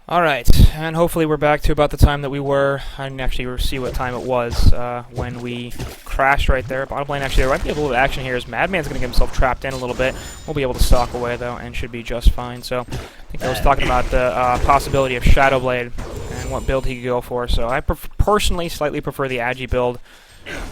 Alright, and hopefully we're back to about the time that we were. I didn't actually see what time it was when we crashed right there. Bottom lane, actually, there might be a little bit of action here as Madman's going to get himself trapped in a little bit. We'll be able to stalk away, though, and should be just fine. So, I think I was talking about the possibility of Shadowblade and what build he could go for. So, I personally slightly prefer the Agi build.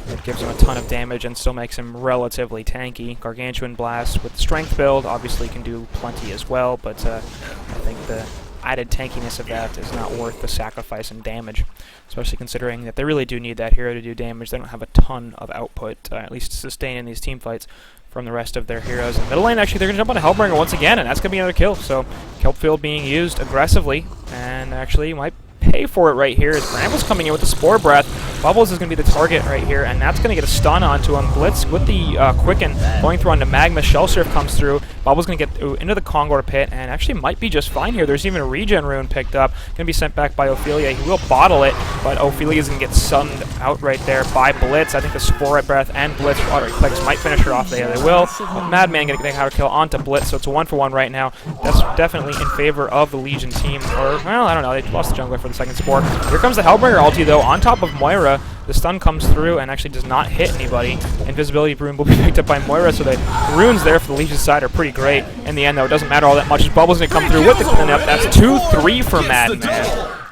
It gives him a ton of damage and still makes him relatively tanky. Gargantuan Blast with the Strength build obviously can do plenty as well, but I think the added tankiness of that is not worth the sacrifice in damage, especially considering that they really do need that hero to do damage. They don't have a ton of output, at least to sustain in these team fights, from the rest of their heroes. In middle lane, actually, they're going to jump on a Hellbringer once again, and that's going to be another kill. So, Kelpfield being used aggressively, and actually might pay for it right here as Bramble's coming in with the Spore Breath. Bubbles is going to be the target right here, and that's going to get a stun onto him. Blitz with the Quicken going through onto Magma. Shell Surf comes through. Bubbles going to get into the Kongor pit, and actually might be just fine here. There's even a regen rune picked up. Going to be sent back by Ophelia. He will bottle it, but Ophelia is going to get sunned out right there by Blitz. I think the Spore Breath and Blitz Water Clicks might finish her off there. They will. But Madman going to get a counter kill onto Blitz, so it's a 1-for-1 right now. That's definitely in favor of the Legion team. Or, well, I don't know. They lost the jungler for the second Spore. Here comes the Hellbringer ulti, though, on top of Moira. The stun comes through and actually does not hit anybody. Invisibility rune will be picked up by Moira, so the runes there for the Legion side are pretty great. In the end, though, it doesn't matter all that much. Bubbles going to come through with the cleanup. That's 2-3 for Madman.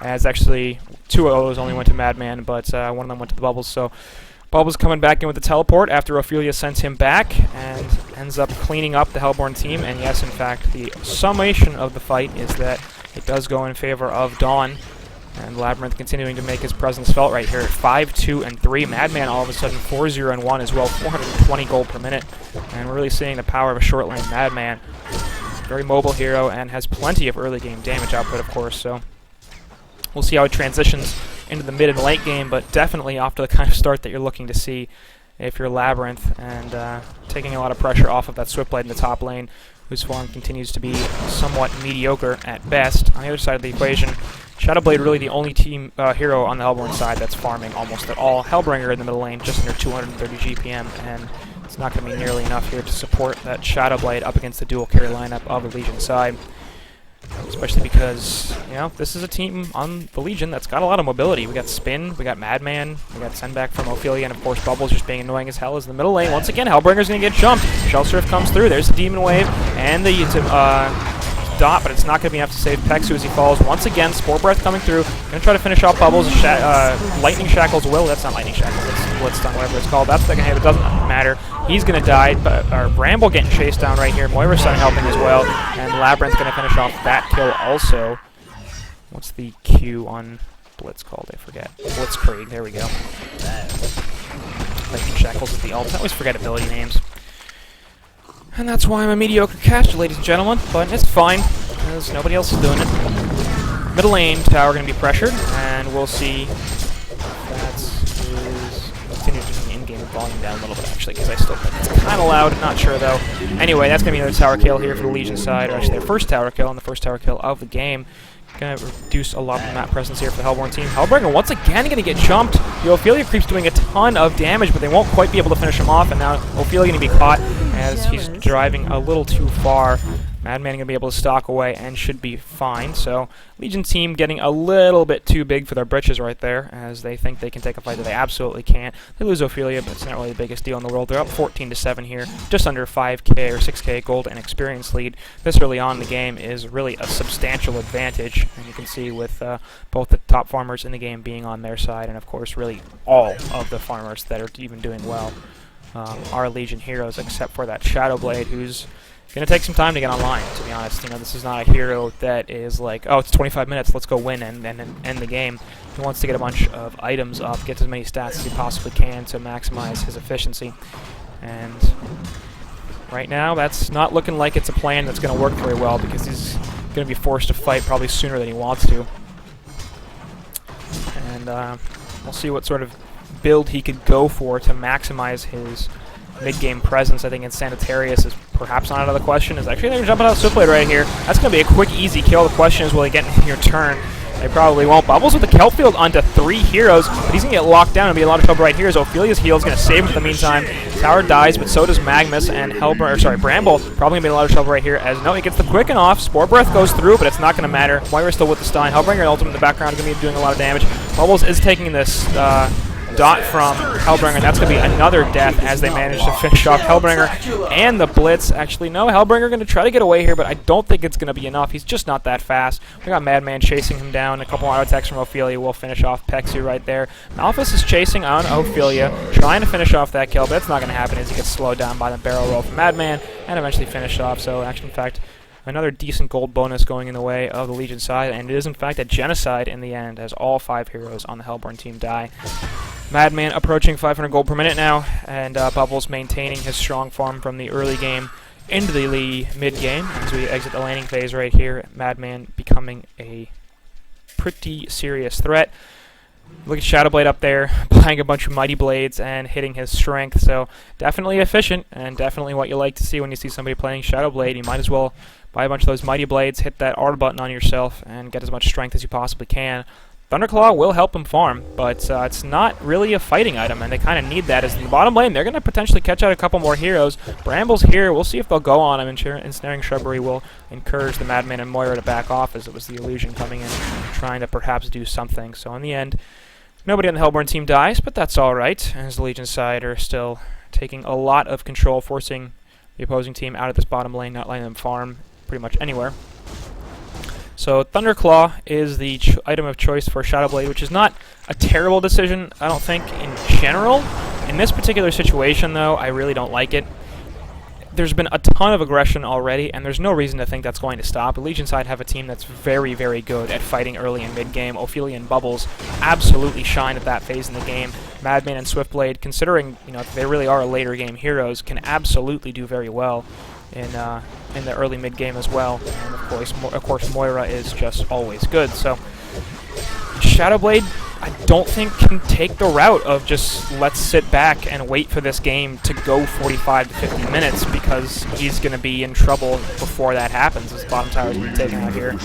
As actually, 2 of those only went to Madman, but one of them went to the Bubbles. So Bubbles coming back in with the teleport after Ophelia sends him back and ends up cleaning up the Hellborn team. And yes, in fact, the summation of the fight is that it does go in favor of Dawn. And Labyrinth continuing to make his presence felt right here at 5-2-3. Madman all of a sudden 4-0-1 as well, 420 gold per minute. And we're really seeing the power of a short lane Madman. Very mobile hero and has plenty of early game damage output, of course. So we'll see how it transitions into the mid and late game, but definitely off to the kind of start that you're looking to see if you're Labyrinth, and taking a lot of pressure off of that Swiftblade in the top lane, whose form continues to be somewhat mediocre at best. On the other side of the equation, Shadowblade really the only team hero on the Hellborn side that's farming almost at all. Hellbringer in the middle lane, just under 230 GPM, and it's not going to be nearly enough here to support that Shadowblade up against the dual carry lineup of the Legion side. Especially because, you know, this is a team on the Legion that's got a lot of mobility. We got Spin, we got Madman, we got send back from Ophelia, and of course Bubbles just being annoying as hell is the middle lane. Once again, Hellbringer's going to get jumped. Shell Surf comes through. There's the Demon Wave and the dot, but it's not going to be enough to save Pexu as he falls. Once again, Spore Breath coming through. Going to try to finish off Bubbles. Lightning Shackles will. That's not Lightning Shackles. It's Blitz Stun, whatever it's called. That's the second hit. It doesn't matter. He's going to die, but Bramble getting chased down right here. Moira Sun helping as well. And Labyrinth going to finish off that kill also. What's the Q on Blitz called? I forget. Blitzkrieg. There we go. Lightning Shackles is the ult. I always forget ability names. And that's why I'm a mediocre caster, ladies and gentlemen, but it's fine, because nobody else is doing it. Middle lane tower going to be pressured, and we'll see if that's continue to the in-game volume down a little bit, actually, because I still think it's kind of loud. Not sure, though. Anyway, that's going to be another tower kill here for the Legion side, or actually their first tower kill, and the first tower kill of the game. Going to reduce a lot of the map presence here for the Hellborn team. Hellbringer once again going to get jumped. The Ophelia creep's doing a ton of damage, but they won't quite be able to finish him off, and now Ophelia going to be caught as he's driving a little too far. Madman going to be able to stalk away and should be fine. So Legion team getting a little bit too big for their britches right there, as they think they can take a fight that they absolutely can't. They lose Ophelia, but it's not really the biggest deal in the world. They're up 14-7 here, just under 5k or 6k gold and experience lead. This early on in the game is really a substantial advantage, and you can see with both the top farmers in the game being on their side, and of course really all of the farmers that are even doing well are Legion heroes, except for that Shadowblade, who's going to take some time to get online, to be honest. You know, this is not a hero that is like, oh, it's 25 minutes, let's go win and end the game. He wants to get a bunch of items up, get as many stats as he possibly can to maximize his efficiency. And right now, that's not looking like it's a plan that's going to work very well, because he's going to be forced to fight probably sooner than he wants to. And we'll see what sort of build he could go for to maximize his mid-game presence. I think Insanitarius is perhaps not out of the question. Is actually they're jumping out Swiftblade right here. That's going to be a quick, easy kill. The question is, will he get in your turn? They probably won't. Bubbles with the kelp field onto 3 heroes, but he's going to get locked down and be in a lot of trouble right here as Ophelia's heal is going to save him for the meantime. Tower dies, but so does Magnus, and Bramble probably going to be in a lot of trouble right here as no, he gets the quicken off. Spore Breath goes through, but it's not going to matter. Moira's still with the stun. Hellbringer ultimate in the background is going to be doing a lot of damage. Bubbles is taking this dot from Hellbringer, and that's going to be another death as they manage to finish off Hellbringer and the Blitz. Actually, no, Hellbringer going to try to get away here, but I don't think it's going to be enough. He's just not that fast. We got Madman chasing him down. A couple auto attacks from Ophelia will finish off Pexu right there. Malphus is chasing on Ophelia, trying to finish off that kill, but it's not going to happen as he gets slowed down by the barrel roll from Madman and eventually finished off. So, actually, in fact, another decent gold bonus going in the way of the Legion side, and it is, in fact, a genocide in the end as all 5 heroes on the Hellborn team die. Madman approaching 500 gold per minute now, and Bubbles maintaining his strong form from the early game into the mid-game as we exit the laning phase right here. Madman becoming a pretty serious threat. Look at Shadowblade up there, buying a bunch of Mighty Blades and hitting his strength, so definitely efficient, and definitely what you like to see when you see somebody playing Shadowblade. You might as well buy a bunch of those Mighty Blades, hit that R button on yourself, and get as much strength as you possibly can. Thunderclaw will help him farm, but it's not really a fighting item, and they kind of need that. As in the bottom lane, they're going to potentially catch out a couple more heroes. Bramble's here. We'll see if they'll go on him. Ensnaring Shrubbery will encourage the Madman and Moira to back off, as it was the Illusion coming in, trying to perhaps do something. So in the end, nobody on the Hellborn team dies, but that's all right, as the Legion side are still taking a lot of control, forcing the opposing team out of this bottom lane, not letting them farm pretty much anywhere. So Thunderclaw is the item of choice for Shadowblade, which is not a terrible decision, I don't think, in general. In this particular situation, though, I really don't like it. There's been a ton of aggression already, and there's no reason to think that's going to stop. The Legion side have a team that's very, very good at fighting early and mid-game. Ophelia and Bubbles absolutely shine at that phase in the game. Madman and Swiftblade, considering they really are later game heroes, can absolutely do very well in the early mid game as well. And of course Moira is just always good. So Shadowblade, I don't think can take the route of just let's sit back and wait for this game to go 45 to 50 minutes, because he's going to be in trouble before that happens, as the bottom tower is being taken out here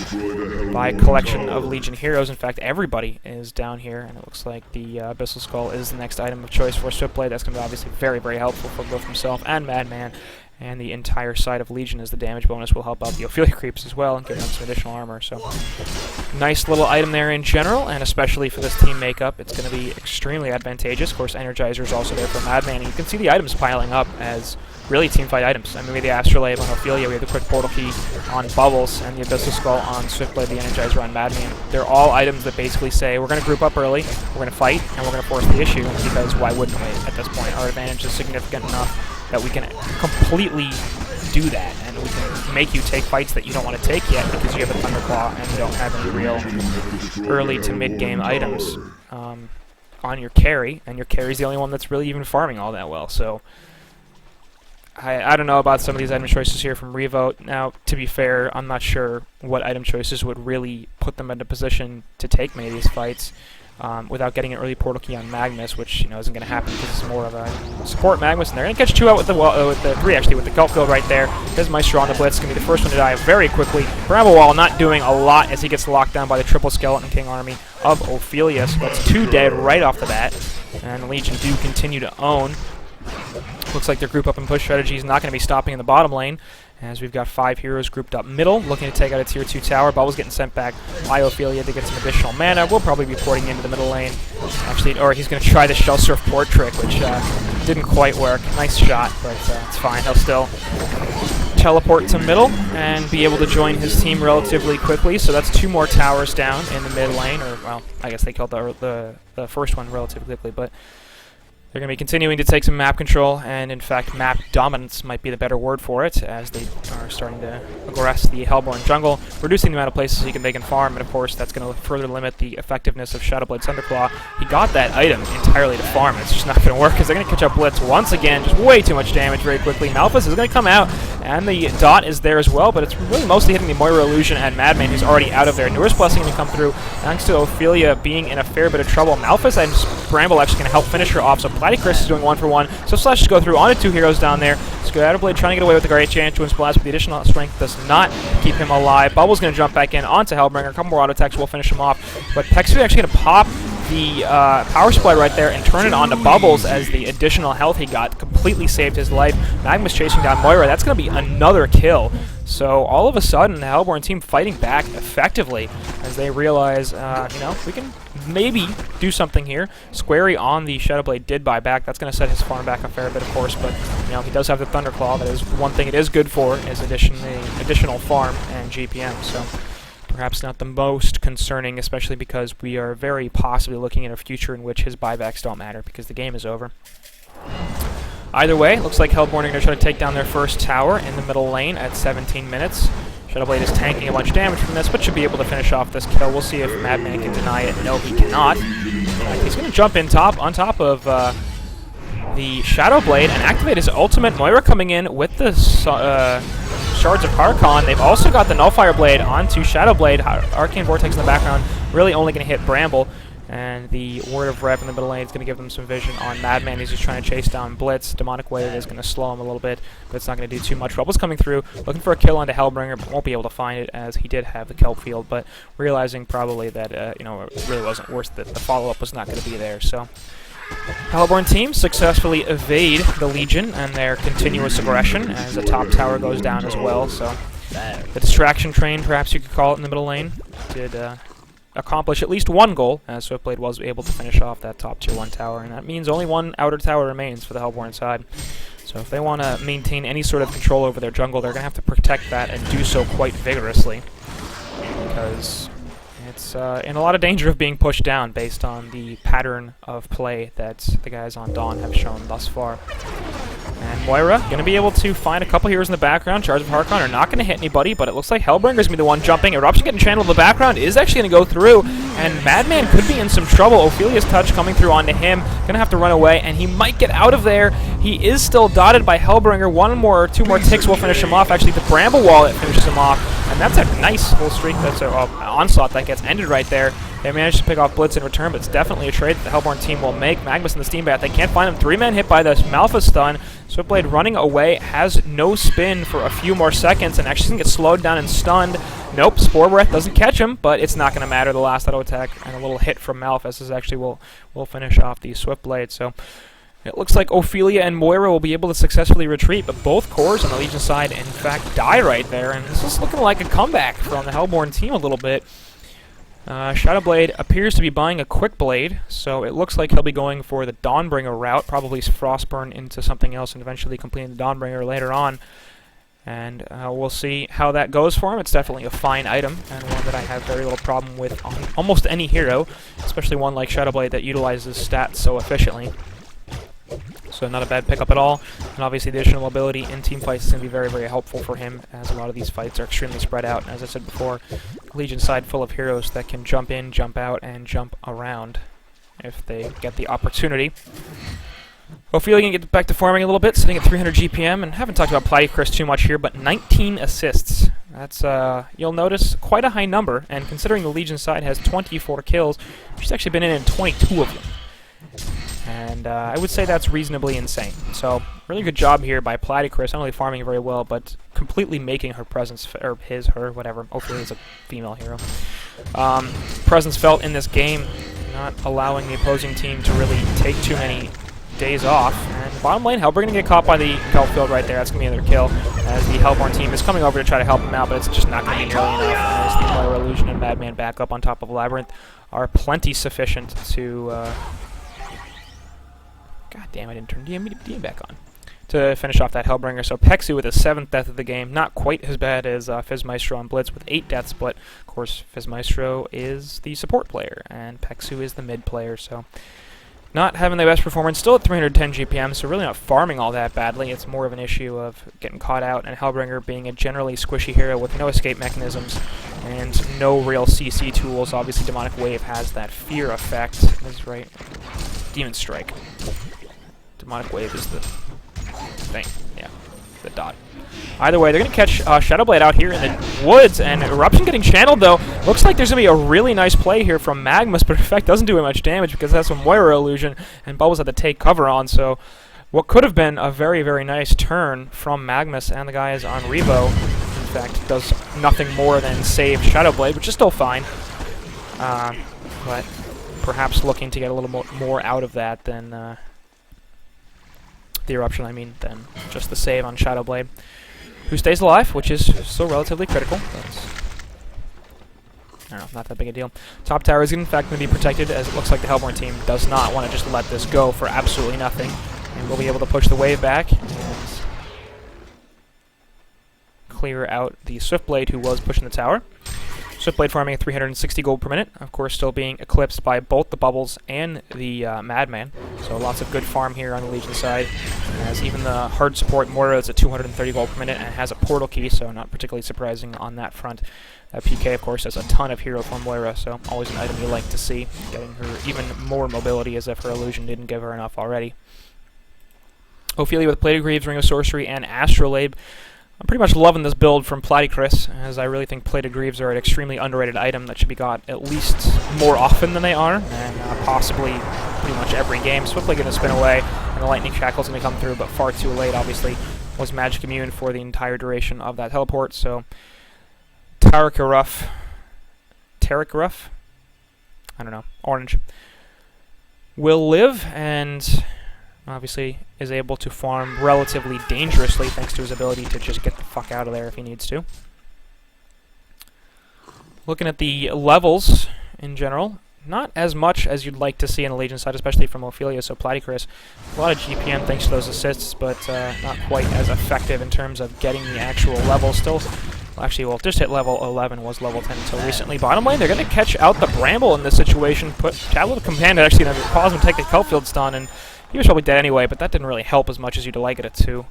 by a collection of Legion heroes. In fact, everybody is down here, and it looks like the Abyssal Skull is the next item of choice for Swiftblade. That's going to be obviously very, very helpful for both himself and Madman, and the entire side of Legion, as the damage bonus will help out the Ophelia creeps as well and give them some additional armor. So nice little item there in general, and especially for this team makeup, it's going to be extremely advantageous. Of course, Energizer is also there for Madman, and you can see the items piling up as really teamfight items. I mean, we have the Astrolabe on Ophelia, we have the Quick Portal Key on Bubbles, and the Abyssal Skull on Swiftblade, the Energizer on Madman. They're all items that basically say, we're going to group up early, we're going to fight, and we're going to force the issue, because why wouldn't we at this point? Our advantage is significant enough that we can completely do that, and we can make you take fights that you don't want to take yet because you have a Thunderclaw and you don't have any real early to mid-game items on your carry, and your carry's the only one that's really even farming all that well. So I don't know about some of these item choices here from REV0. Now, to be fair, I'm not sure what item choices would really put them into position to take many of these fights without getting an early portal key on Magnus, which isn't going to happen because it's more of a support Magnus, and they're going to catch 2 out with the 3 actually with the Kelp Field right there. There's Maestro on the Blitz, going to be the first one to die very quickly. Bramblewall not doing a lot as he gets locked down by the triple Skeleton King army of Ophelia, so that's 2 dead right off the bat, and the Legion do continue to own. Looks like their group up and push strategy is not going to be stopping in the bottom lane, as we've got 5 heroes grouped up middle, looking to take out a tier 2 tower. Bubbles getting sent back by Ophelia to get some additional mana. We'll probably be porting into the middle lane, actually, or he's going to try the Shell Surf port trick, which didn't quite work. Nice shot, but it's fine. He'll still teleport to middle and be able to join his team relatively quickly. So that's 2 more towers down in the mid lane, or, well, I guess they killed the first one relatively quickly, but they're going to be continuing to take some map control, and in fact map dominance might be the better word for it, as they are starting to aggress the Hellborn jungle, reducing the amount of places they can farm, and of course that's going to further limit the effectiveness of Shadowblade's Thunderclaw. He got that item entirely to farm, it's just not going to work because they're going to catch up Blitz once again, just way too much damage very quickly. Malphus is going to come out, and the dot is there as well, but it's really mostly hitting the Moira Illusion and Madman, who's already out of there. Newer's Blessing going to come through, thanks to Ophelia being in a fair bit of trouble. Malphus and Bramble actually going to help finish her off, so Platycris is doing 1-for-1, so Slash to go through onto 2 heroes down there. Shadowblade trying to get away with the great chance to Twin Blast, but the additional strength does not keep him alive. Bubble's going to jump back in onto Hellbringer. A couple more auto attacks will finish him off, but Pexu actually going to pop the power supply right there and turn it onto Bubbles as the additional health he got completely saved his life. Magma's chasing down Moira. That's going to be another kill. So all of a sudden, the Hellborn team fighting back effectively as they realize, you know, we can maybe do something here. Squarey on the Shadowblade did buy back. That's going to set his farm back a fair bit, of course, but you know he does have the Thunderclaw. That is one thing it is good for, is additional farm and GPM. So perhaps not the most concerning, especially because we are very possibly looking at a future in which his buybacks don't matter because the game is over. Either way, looks like Hellborn are going to try to take down their first tower in the middle lane at 17 minutes. Shadowblade is tanking a bunch of damage from this, but should be able to finish off this kill. We'll see if Madman can deny it. No, he cannot. He's going to jump in on top of the Shadowblade and activate his ultimate. Moira coming in with the Shards of HoN. They've also got the Nullfire Blade onto Shadowblade. Arcane Vortex in the background, really only going to hit Bramble. And the Word of Rev in the middle lane is going to give them some vision on Madman. He's just trying to chase down Blitz. Demonic Wave is going to slow him a little bit, but it's not going to do too much. Rubble's coming through, looking for a kill onto Hellbringer, but won't be able to find it as he did have the kelp field, but realizing probably that you know, it really wasn't worth it. The follow-up was not going to be there. So Hellborn team successfully evade the Legion and their continuous aggression as the top tower goes down as well. So the distraction train, perhaps you could call it, in the middle lane, did accomplish at least one goal, as Swiftblade was able to finish off that top tier 1 tower, and that means only one outer tower remains for the Hellborn side. So if they want to maintain any sort of control over their jungle, they're going to have to protect that and do so quite vigorously, because it's in a lot of danger of being pushed down based on the pattern of play that the guys on Dawn have shown thus far. And Moira going to be able to find a couple heroes in the background. Shards of HoN are not going to hit anybody, but it looks like Hellbringer's going to be the one jumping. Eruption getting channeled in the background is actually going to go through, and Madman could be in some trouble. Ophelia's touch coming through onto him. Going to have to run away, and he might get out of there. He is still dotted by Hellbringer. One more or two more ticks will finish him off. Actually, the Bramble Wallet finishes him off, and that's a nice full streak. That's an onslaught that gets ended right there. They managed to pick off Blitz in return, but it's definitely a trade that the Hellborn team will make. Magnus in the Steam Bat, they can't find him. 3-man hit by the Malfa stun. Swiftblade running away, has no spin for a few more seconds, and actually gets slowed down and stunned. Nope, Spore Breath doesn't catch him, but it's not going to matter. The last auto attack and a little hit from Malphus is actually will finish off the Swiftblade. So it looks like Ophelia and Moira will be able to successfully retreat, but both cores on the Legion side, in fact, die right there. And this is looking like a comeback from the Hellborn team a little bit. Shadowblade appears to be buying a Quick Blade, so it looks like he'll be going for the Dawnbringer route, probably Frostburn into something else and eventually completing the Dawnbringer later on. And we'll see how that goes for him. It's definitely a fine item, and one that I have very little problem with on almost any hero, especially one like Shadowblade that utilizes stats so efficiently. So not a bad pickup at all, and obviously the additional mobility in team fights is going to be very, very helpful for him, as a lot of these fights are extremely spread out. And as I said before, Legion side full of heroes that can jump in, jump out, and jump around if they get the opportunity. Ophelia can get back to farming a little bit, sitting at 300 GPM, and haven't talked about Platycris too much here, but 19 assists. That's, you'll notice, quite a high number, and considering the Legion side has 24 kills, she's actually been in 22 of them. And I would say that's reasonably insane. So, really good job here by Platycris, not only farming very well, but completely making her presence, or his, her, whatever. Hopefully it's a female hero. Presence felt in this game, not allowing the opposing team to really take too many days off. And bottom lane, Hellborn going to get caught by the kelp field right there. That's going to be another kill, as the Hellborn team is coming over to try to help him out, but it's just not going to be nearly enough, as the Moira Illusion and Madman back up on top of Labyrinth are plenty sufficient to... God damn, I didn't turn DM back on. To finish off that Hellbringer. So Pexu with his 7th death of the game. Not quite as bad as Fizzmaestro on Blitz with 8 deaths, but of course Fizzmaestro is the support player, and Pexu is the mid player, so not having the best performance. Still at 310 GPM, so really not farming all that badly. It's more of an issue of getting caught out, and Hellbringer being a generally squishy hero with no escape mechanisms and no real CC tools. Obviously Demonic Wave has that fear effect. That's right. Demon Strike. Demonic Wave is the thing, yeah, the dot. Either way, they're going to catch Shadowblade out here in the woods, and Eruption getting channeled, though. Looks like there's going to be a really nice play here from Magnus, but in fact doesn't do much damage because it has some Moira illusion, and Bubbles had to take cover on, so what could have been a very, very nice turn from Magnus, and the guy is on REV0. In fact, does nothing more than save Shadowblade, which is still fine, but perhaps looking to get a little more out of that than the Eruption, than just the save on Shadowblade, who stays alive, which is still relatively critical. That's, I don't know, not that big a deal. Top tower is in fact going to be protected, as it looks like the Hellborn team does not want to just let this go for absolutely nothing. And we'll be able to push the wave back and clear out the Swiftblade, who was pushing the tower. Swiftblade farming at 360 gold per minute, of course still being eclipsed by both the Bubbles and the Madman. So lots of good farm here on the Legion side, as even the hard support Moira is at 230 gold per minute and has a portal key, so not particularly surprising on that front. That PK, of course, has a ton of hero for Moira, so always an item you like to see, getting her even more mobility as if her illusion didn't give her enough already. Ophelia with Plated Greaves, Ring of Sorcery, and Astrolabe. I'm pretty much loving this build from Platycris, as I really think Plated Greaves are an extremely underrated item that should be got at least more often than they are, and possibly pretty much every game. Swiftly going to spin away, and the Lightning Shackle's going to come through, but far too late, obviously. Was Magic Immune for the entire duration of that teleport, so Tarikaruff, I don't know, orange, will live, and obviously is able to farm relatively dangerously thanks to his ability to just get the fuck out of there if he needs to. Looking at the levels in general, not as much as you'd like to see on the Legion side, especially from Ophelia, so Platycris. A lot of GPM thanks to those assists, but not quite as effective in terms of getting the actual level. Still, actually, well, just hit level 11, was level 10 until recently. Bottom lane, they're going to catch out the Bramble in this situation. Put Tablet of Command actually going to cause him to take the Kelfield stun, and he was probably dead anyway, but that didn't really help as much as you'd like it to.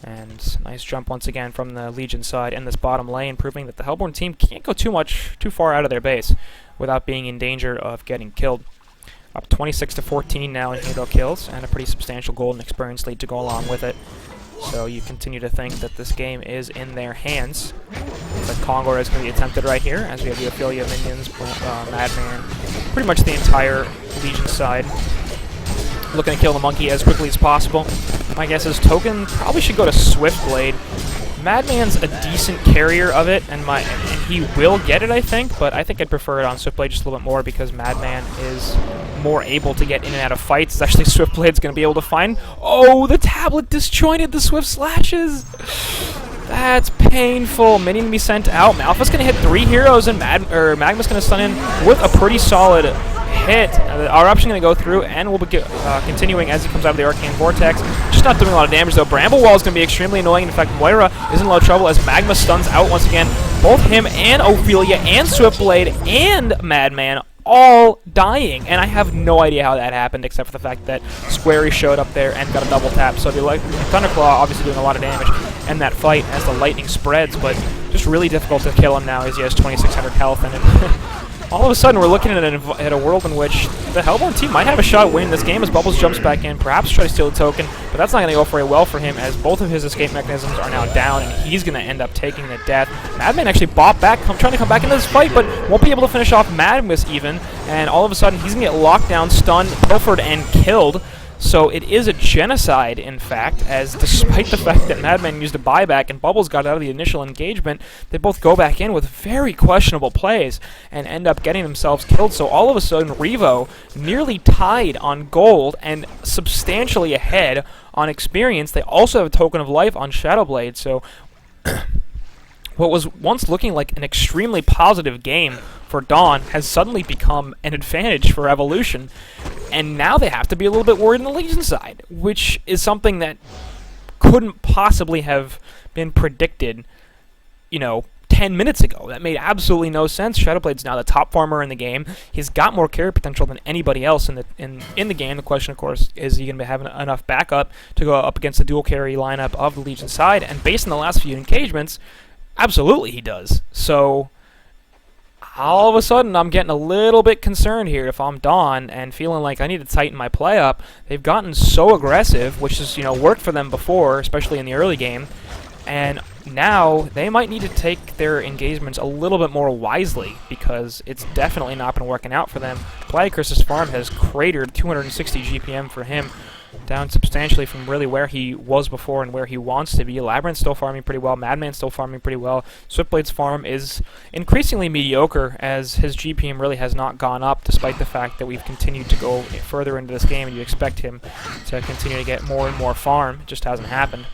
And nice jump once again from the Legion side in this bottom lane, proving that the Hellborn team can't go too far out of their base without being in danger of getting killed. Up 26-14 now in hero kills, and a pretty substantial golden experience lead to go along with it. So you continue to think that this game is in their hands. But Kongor is going to be attempted right here, as we have the Ophelia minions, Madman, pretty much the entire Legion side looking to kill the monkey as quickly as possible. My guess is Token probably should go to Swiftblade. Madman's a decent carrier of it, and he will get it, I think, but I think I'd prefer it on Swiftblade just a little bit more because Madman is more able to get in and out of fights. Actually, Swiftblade's going to be able to find... Oh, the tablet disjointed the Swift Slashes! That's painful. Minion to be sent out. Malphite's going to hit 3 heroes, and Magma's going to stun in with a pretty solid hit. Our option going to go through, and we'll be continuing as he comes out of the Arcane Vortex. Just not doing a lot of damage, though. Bramble Wall is going to be extremely annoying. In fact, Moira is in a lot of trouble as Magma stuns out once again. Both him and Ophelia and Swiftblade and Madman all dying, and I have no idea how that happened except for the fact that Squarey showed up there and got a double tap. So the Thunderclaw obviously doing a lot of damage in that fight as the lightning spreads, but just really difficult to kill him now as he has 2,600 health, and all of a sudden we're looking at a world in which the Hellborn team might have a shot at winning this game as Bubbles jumps back in, perhaps try to steal the token, but that's not going to go very well for him as both of his escape mechanisms are now down, and he's going to end up taking the death. Madman actually bought back, trying to come back into this fight, but won't be able to finish off Magnus even, and all of a sudden he's going to get locked down, stunned, pilfered, and killed. So it is a genocide, in fact, as despite the fact that Madman used a buyback and Bubbles got out of the initial engagement, they both go back in with very questionable plays and end up getting themselves killed. So all of a sudden, REV0 nearly tied on gold and substantially ahead on experience. They also have a token of life on Shadowblade, so what was once looking like an extremely positive game for Dawn has suddenly become an advantage for Evolution, and now they have to be a little bit worried on the Legion side, which is something that couldn't possibly have been predicted, 10 minutes ago. That made absolutely no sense. Shadowblade's now the top farmer in the game. He's got more carry potential than anybody else in the game. The question, of course, is he going to be having enough backup to go up against the dual carry lineup of the Legion side? And based on the last few engagements, absolutely he does. So all of a sudden I'm getting a little bit concerned here if I'm Dawn and feeling like I need to tighten my play up. They've gotten so aggressive, which has worked for them before, especially in the early game, And now they might need to take their engagements a little bit more wisely, because it's definitely not been working out for them. Gladiator's farm has cratered 260 GPM for him, down substantially from really where he was before and where he wants to be. Labyrinth's still farming pretty well. Madman's still farming pretty well. Swiftblade's farm is increasingly mediocre, as his GPM really has not gone up, despite the fact that we've continued to go further into this game, and you expect him to continue to get more and more farm. It just hasn't happened.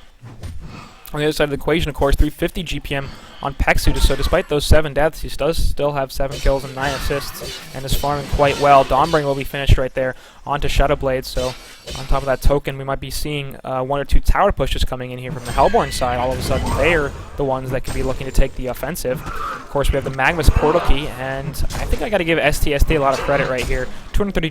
On the other side of the equation, of course, 350 GPM on Pexu, so despite those 7 deaths, he does still have 7 kills and 9 assists, and is farming quite well. Dawnbring will be finished right there onto Shadowblade, so on top of that token, we might be seeing 1 or 2 tower pushes coming in here from the Hellborn side. All of a sudden, they are the ones that could be looking to take the offensive. Of course, we have the Magnus Portal Key, and I think I got to give STSD a lot of credit right here. 230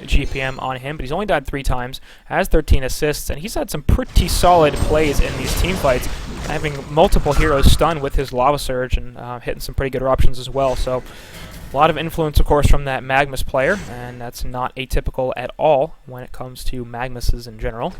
GPM on him, but he's only died 3 times, has 13 assists, and he's had some pretty solid plays in these team fights, having multiple heroes stunned with his Lava Surge and hitting some pretty good eruptions as well. So a lot of influence, of course, from that Magnus player, and that's not atypical at all when it comes to Magnuses in general.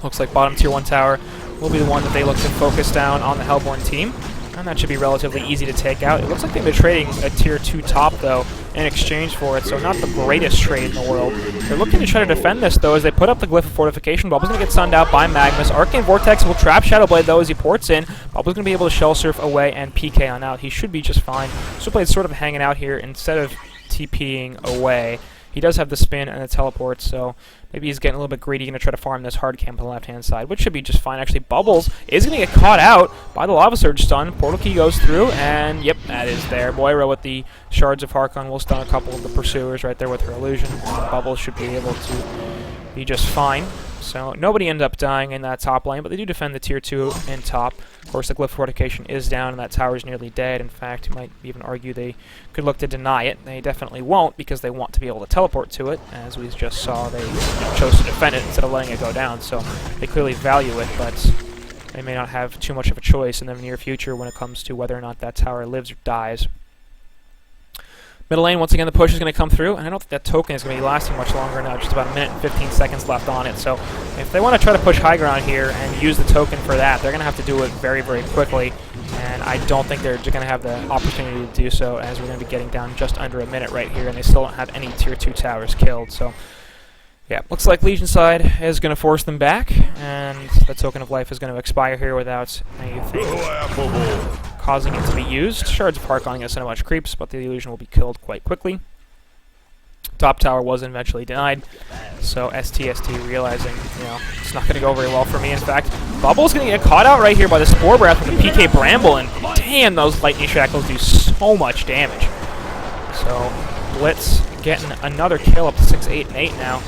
Looks like bottom tier 1 tower will be the one that they look to focus down on the Hellborn team, and that should be relatively easy to take out. It looks like they've been trading a tier 2 top, though, in exchange for it, so not the greatest trade in the world. They're looking to try to defend this, though, as they put up the Glyph of Fortification. Bubble's going to get sunned out by Magnus. Arcane Vortex will trap Shadowblade, though, as he ports in. Bubble's going to be able to Shell Surf away and PK on out. He should be just fine. Swiftblade's sort of hanging out here instead of TPing away. He does have the spin and the teleport, so maybe he's getting a little bit greedy, going to try to farm this hard camp on the left-hand side, which should be just fine. Actually, Bubbles is going to get caught out by the Lava Surge stun. Portal Key goes through, and yep, that is there. Moira with the Shards of Harkon will stun a couple of the pursuers right there with her illusion, and Bubbles should be able to be just fine. So nobody ended up dying in that top lane, but they do defend the tier 2 in top. Of course, the Glyph Fortification is down, and that tower is nearly dead. In fact, you might even argue they could look to deny it. They definitely won't, because they want to be able to teleport to it. As we just saw, they chose to defend it instead of letting it go down, so they clearly value it, but they may not have too much of a choice in the near future when it comes to whether or not that tower lives or dies. Middle lane, once again, the push is going to come through, and I don't think that token is going to be lasting much longer now. Just about a minute and 15 seconds left on it. So if they want to try to push high ground here and use the token for that, they're going to have to do it very, very quickly. And I don't think they're going to have the opportunity to do so, as we're going to be getting down just under a minute right here, and they still don't have any tier 2 towers killed. So yeah, looks like Legion side is going to force them back, and the Token of Life is going to expire here without anything causing it to be used. Shards of Harkon going to send a bunch of creeps, but the illusion will be killed quite quickly. Top tower was eventually denied, so STST realizing, it's not going to go very well for me. In fact, Bubble's going to get caught out right here by the Spore Breath with the PK Bramble, and damn, those Lightning Shackles do so much damage. So Blitz getting another kill up to 6, 8, and 8 now.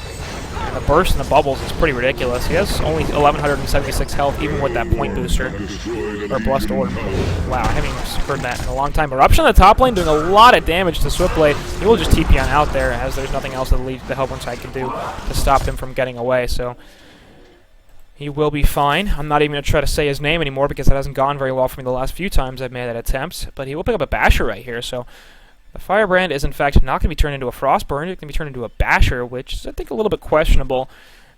And the burst in the Bubbles is pretty ridiculous. He has only 1,176 health, even with that point booster. Or Blessed Orb. Wow, I haven't even heard that in a long time. Eruption on the top lane doing a lot of damage to Swiftblade. He will just TP on out there, as there's nothing else that the Hellborn side can do to stop him from getting away. So he will be fine. I'm not even going to try to say his name anymore, because it hasn't gone very well for me the last few times I've made that attempt. But he will pick up a Basher right here, so the Firebrand is, in fact, not going to be turned into a Frostburn. It's going to be turned into a Basher, which is, I think, a little bit questionable.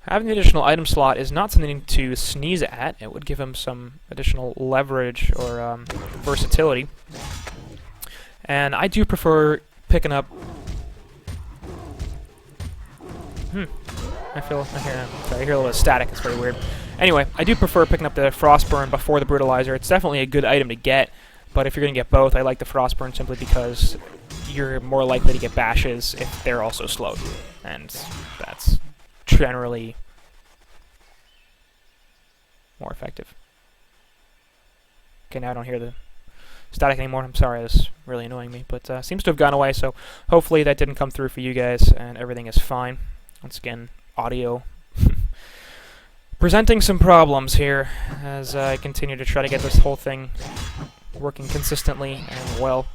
Having the additional item slot is not something to sneeze at. It would give him some additional leverage or versatility. And I do prefer picking up... I hear a little bit of static. It's very weird. Anyway, I do prefer picking up the Frostburn before the Brutalizer. It's definitely a good item to get. But if you're going to get both, I like the Frostburn simply because you're more likely to get bashes if they're also slowed. And that's generally more effective. Okay, now I don't hear the static anymore. I'm sorry, that's really annoying me. But seems to have gone away, so hopefully that didn't come through for you guys and everything is fine. Once again, audio presenting some problems here as I continue to try to get this whole thing working consistently and well.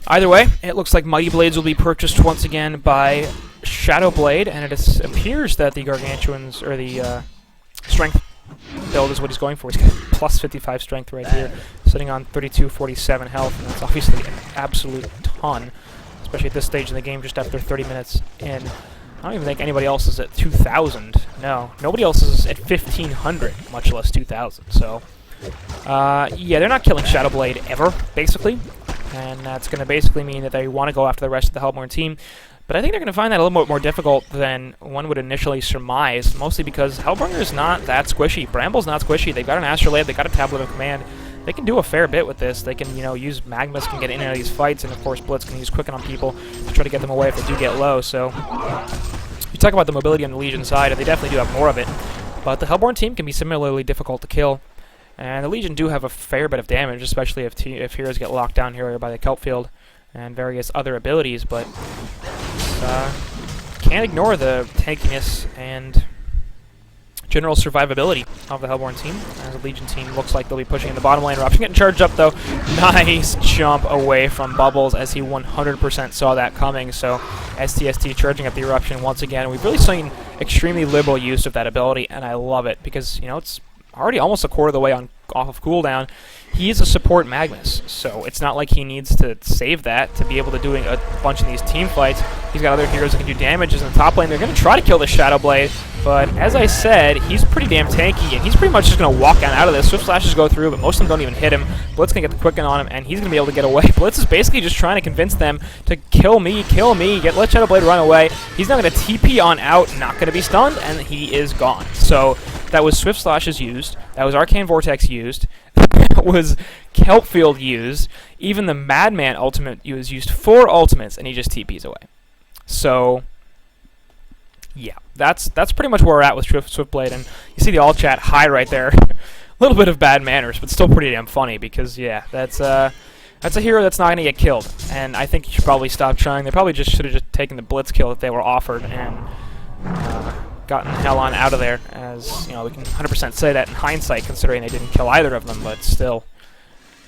Either way, it looks like Mighty Blades will be purchased once again by Shadowblade, and it appears that the Gargantuans, or the Strength build is what he's going for. He's got plus 55 Strength right here, sitting on 3247 health, and that's obviously an absolute ton, especially at this stage in the game, just after 30 minutes in. I don't even think anybody else is at 2,000. No, nobody else is at 1,500, much less 2,000. So, yeah, they're not killing Shadow Blade ever, basically. And that's going to basically mean that they want to go after the rest of the Hellborn team. But I think they're going to find that a little bit more difficult than one would initially surmise, mostly because Hellbringer is not that squishy. Bramble's not squishy. They've got an Astrolabe, they've got a Tablet of Command. They can do a fair bit with this. They can, you know, use Magmas can get in and out of these fights, and of course Blitz can use Quicken on people to try to get them away if they do get low. So you talk about the mobility on the Legion side, and they definitely do have more of it. But the Hellborn team can be similarly difficult to kill. And the Legion do have a fair bit of damage, especially if heroes get locked down here by the Kelp Field and various other abilities, but can't ignore the tankiness and general survivability of the Hellborn team, as the Legion team looks like they'll be pushing in the bottom lane. Eruption getting charged up, though. Nice jump away from Bubbles, as he 100% saw that coming, so STST charging up the Eruption once again. We've really seen extremely liberal use of that ability, and I love it, because, you know, it's already almost a quarter of the way off of cooldown. He's a support Magnus, so it's not like he needs to save that to be able to do a bunch of these team fights. He's got other heroes that can do damages in the top lane. They're going to try to kill the Shadow Blade, but as I said, he's pretty damn tanky, and he's pretty much just going to walk out of this. Swift Slashes go through, but most of them don't even hit him. Blitz can get the Quicken on him, and he's going to be able to get away. Blitz is basically just trying to convince them to kill me, let Shadow Blade run away. He's now going to TP on out, not going to be stunned, and he is gone. So that was Swift Slashes used, that was Arcane Vortex used, that was Kelp Field used, even the Madman ultimate was used 4 ultimates, and he just TPs away. So yeah, that's pretty much where we're at with Swiftblade, and you see the all chat high right there. A little bit of bad manners, but still pretty damn funny, because yeah, that's a hero that's not going to get killed, and I think you should probably stop trying. They probably just should have just taken the Blitz kill that they were offered and gotten hell on out of there, as, you know, we can 100% say that in hindsight, considering they didn't kill either of them, but still,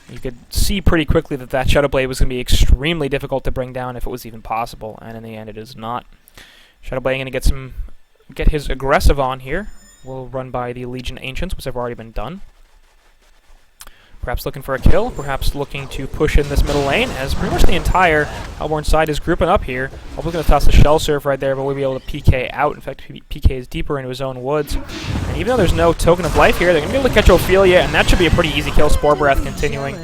you could see pretty quickly that that Shadow Blade was going to be extremely difficult to bring down if it was even possible, and in the end it is not. Shadow Blade going to get his aggressive on here. We'll run by the Legion Ancients, which have already been done. Perhaps looking for a kill, perhaps looking to push in this middle lane, as pretty much the entire Hellborn side is grouping up here. Hopefully going to toss a Shell Surf right there, but we'll be able to PK out. In fact, PK is deeper into his own woods. And even though there's no Token of Life here, they're going to be able to catch Ophelia, and that should be a pretty easy kill. Spore Breath continuing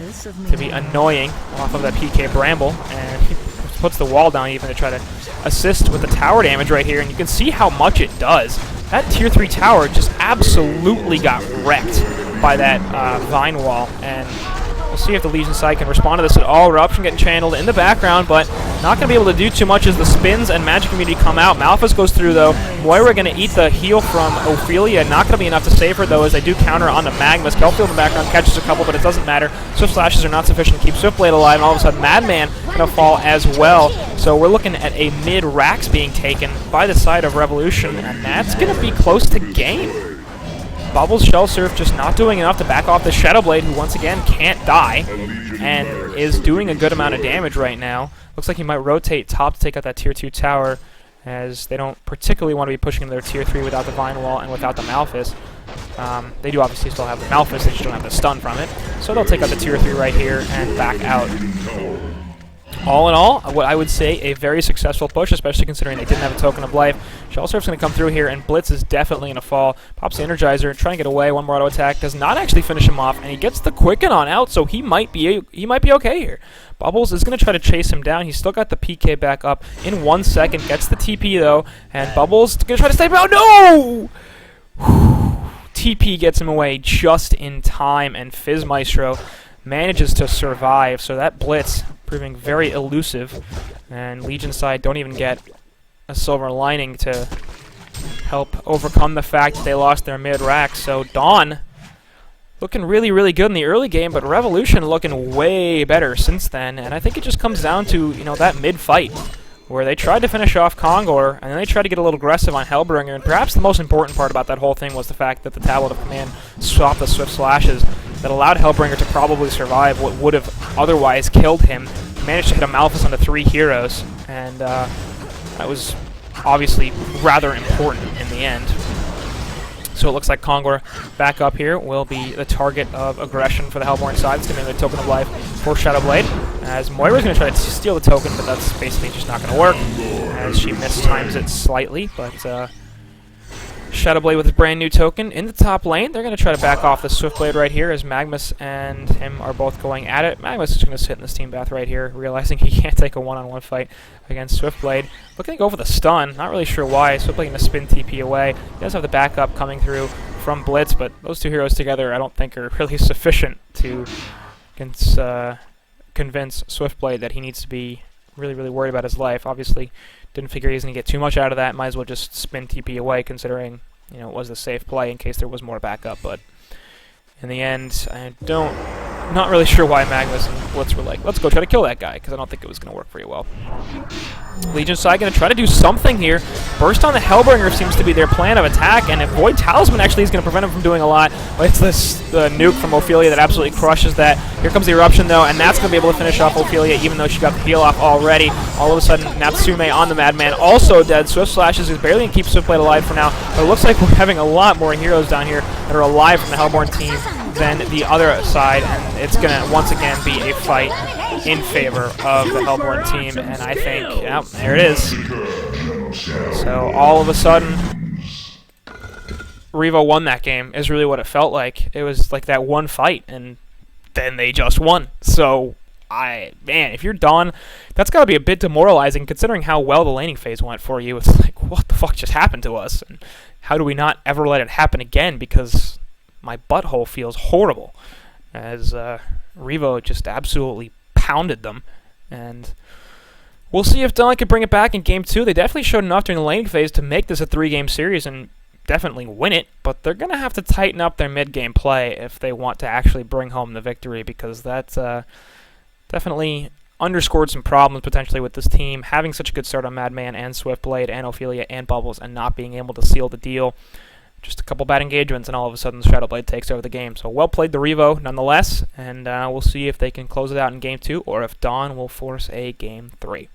to be annoying off of that PK Bramble, and he puts the wall down even to try to assist with the tower damage right here, and you can see how much it does. That tier 3 tower just absolutely got wrecked by that Vine Wall, and we'll see if the Legion side can respond to this at all. Eruption getting channeled in the background, but not going to be able to do too much as the spins and Magic Community come out. Malphus goes through, though. Moira going to eat the heal from Ophelia. Not going to be enough to save her, though, as they do counter on the Magmas. Kelpfield in the background catches a couple, but it doesn't matter. Swift Slashes are not sufficient to keep Swiftblade alive, and all of a sudden Madman going to fall as well. So we're looking at a mid-Rax being taken by the side of Revolution, and that's going to be close to game. Bubbles Shell Surf just not doing enough to back off the Shadow Blade, who once again can't die and is doing a good amount of damage right now. Looks like he might rotate top to take out that tier 2 tower, as they don't particularly want to be pushing into their tier 3 without the Vine Wall and without the Malphus. They do obviously still have the Malphus, they just don't have the stun from it. So they'll take out the tier 3 right here and back out. All in all, what I would say a very successful push, especially considering they didn't have a Token of Life. Shell Surf's going to come through here, and Blitz is definitely going to fall. Pops the Energizer, trying to get away. One more auto attack, does not actually finish him off, and he gets the Quicken on out, so he might be okay here. Bubbles is going to try to chase him down. He's still got the PK back up in 1 second. Gets the TP though, and Bubbles going to try to stay him out. No! TP gets him away just in time, and Fizz Maestro manages to survive, so that Blitz proving very elusive, and Legion side don't even get a silver lining to help overcome the fact that they lost their mid-Rax. So Dawn looking really, really good in the early game, but Revolution looking way better since then, and I think it just comes down to, you know, that mid-fight where they tried to finish off Kongor, and then they tried to get a little aggressive on Hellbringer, and perhaps the most important part about that whole thing was the fact that the Tablet of Command swapped the Swift Slashes that allowed Hellbringer to probably survive what would have otherwise killed him. He managed to hit a Malphus onto 3 heroes, and that was obviously rather important in the end. So it looks like Kongor back up here will be the target of aggression for the Hellborn side. It's going to be the Token of Life for Shadow Blade. as Moira's going to try to steal the token, but that's basically just not going to work, as she mistimes it slightly, but Shadowblade with his brand new token in the top lane. They're going to try to back off the Swiftblade right here as Magmus and him are both going at it. Magmus is going to sit in this team bath right here, realizing he can't take a one-on-one fight against Swiftblade. Looking to go for the stun. Not really sure why. Swiftblade going to spin TP away. He does have the backup coming through from Blitz, but those two heroes together I don't think are really sufficient to convince Swiftblade that he needs to be really, really worried about his life. Obviously, didn't figure he was going to get too much out of that. Might as well just spin TP away, considering it was a safe play in case there was more backup. But in the end, not really sure why Magmus and Blitz were like, let's go try to kill that guy, because I don't think it was going to work very well. Legion side going to try to do something here. Burst on the Hellbringer seems to be their plan of attack, and if Void Talisman actually is going to prevent him from doing a lot, but it's this nuke from Ophelia that absolutely crushes that. Here comes the Eruption, though, and that's going to be able to finish off Ophelia, even though she got the heal off already. All of a sudden, Natsume on the Madman, also dead. Swift Slashes is barely going to keep Swiftblade alive for now, but it looks like we're having a lot more heroes down here that are alive from the Hellborn team than the other side, and it's going to once again be a fight in favor of the Hellborn team, and I think, yeah, there it is. So all of a sudden, REV0 won that game, is really what it felt like. It was like that one fight, and then they just won. So, man, if you're Dawn, that's got to be a bit demoralizing, considering how well the laning phase went for you. It's like, what the fuck just happened to us? And how do we not ever let it happen again? Because my butthole feels horrible, as REV0 just absolutely pounded them. And we'll see if Dawn can bring it back in Game 2. They definitely showed enough during the laning phase to make this a 3-game series and definitely win it, but they're going to have to tighten up their mid-game play if they want to actually bring home the victory, because that's definitely underscored some problems potentially with this team, having such a good start on Madman and Swiftblade and Ophelia and Bubbles and not being able to seal the deal. Just a couple bad engagements, and all of a sudden Shadowblade takes over the game. So well played to REV0 nonetheless, and we'll see if they can close it out in Game 2 or if Dawn will force a Game 3.